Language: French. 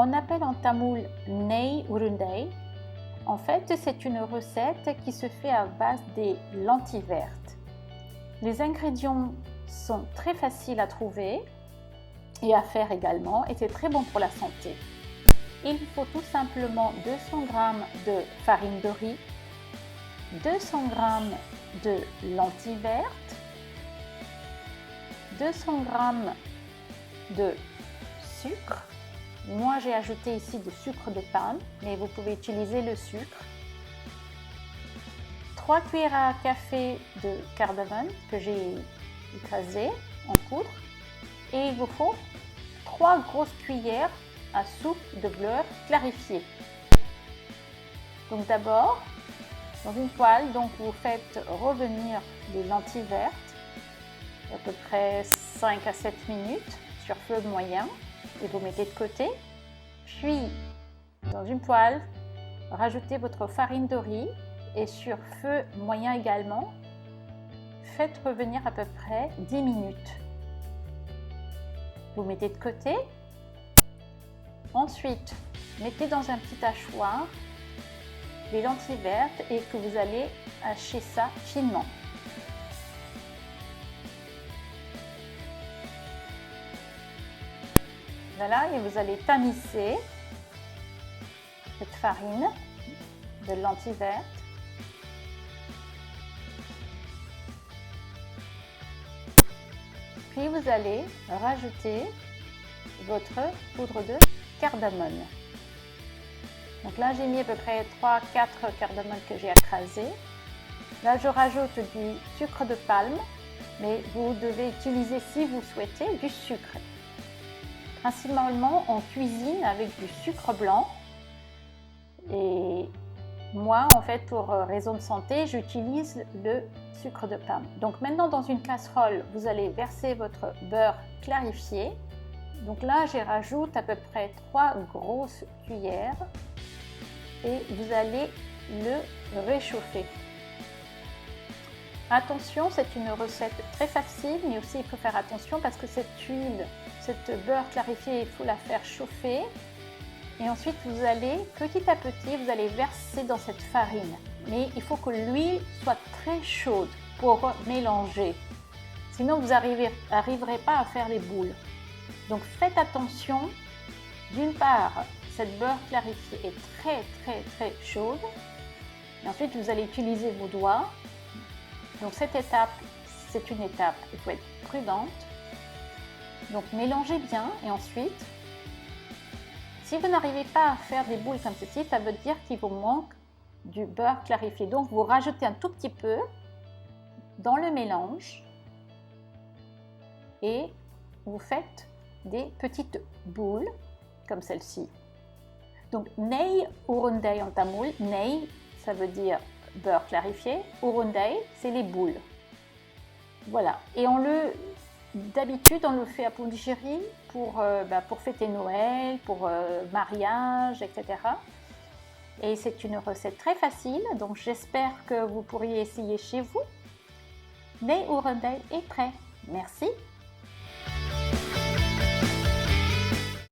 On appelle en tamoul nei urundai. En fait, c'est une recette qui se fait à base des lentilles vertes. Les ingrédients sont très faciles à trouver et à faire également, et c'est très bon pour la santé. Il faut tout simplement 200 g de farine de riz, 200 g de lentilles vertes, 200 g de sucre. Moi, j'ai ajouté ici du sucre de palme, mais vous pouvez utiliser le sucre. 3 cuillères à café de cardamome que j'ai écrasé en poudre. Et il vous faut 3 grosses cuillères à soupe de beurre clarifié. Donc d'abord, dans une poêle, donc vous faites revenir les lentilles vertes à peu près 5 à 7 minutes sur feu moyen et vous mettez de côté. Puis, dans une poêle, rajoutez votre farine de riz et sur feu moyen également, faites revenir à peu près 10 minutes. Vous mettez de côté. Ensuite, mettez dans un petit hachoir les lentilles vertes et que vous allez hacher ça finement. Voilà, et vous allez tamiser cette farine de lentilles vertes. Puis vous allez rajouter votre poudre de cardamome. Donc là, j'ai mis à peu près 3-4 cardamomes que j'ai écrasés. Là, je rajoute du sucre de palme, mais vous devez utiliser, si vous souhaitez, du sucre. Principalement, on cuisine avec du sucre blanc. Et moi, en fait, pour raison de santé, j'utilise le sucre de palme. Donc maintenant, dans une casserole, vous allez verser votre beurre clarifié. Donc là, j'y rajoute à peu près 3 grosses cuillères et vous allez le réchauffer. Attention, c'est une recette très facile, mais aussi il faut faire attention parce que cette huile, cette beurre clarifié, il faut la faire chauffer. Et ensuite, vous allez, petit à petit, vous allez verser dans cette farine. Mais il faut que l'huile soit très chaude pour mélanger. Sinon, vous n'arriverez pas à faire les boules. Donc, faites attention. D'une part, cette beurre clarifiée est très chaude. Et ensuite, vous allez utiliser vos doigts. Donc, cette étape, c'est une étape, il faut être prudente. Donc, mélangez bien et ensuite, si vous n'arrivez pas à faire des boules comme ceci, ça veut dire qu'il vous manque du beurre clarifié. Donc, vous rajoutez un tout petit peu dans le mélange et vous faites des petites boules comme celle-ci. Donc, nei urundai en tamoul. Nei, ça veut dire beurre clarifié. Urundai, c'est les boules. Voilà. Et d'habitude, on le fait à Pondichéry pour fêter Noël, pour mariage, etc. Et c'est une recette très facile, donc j'espère que vous pourriez essayer chez vous. Nei urundai est prêt. Merci.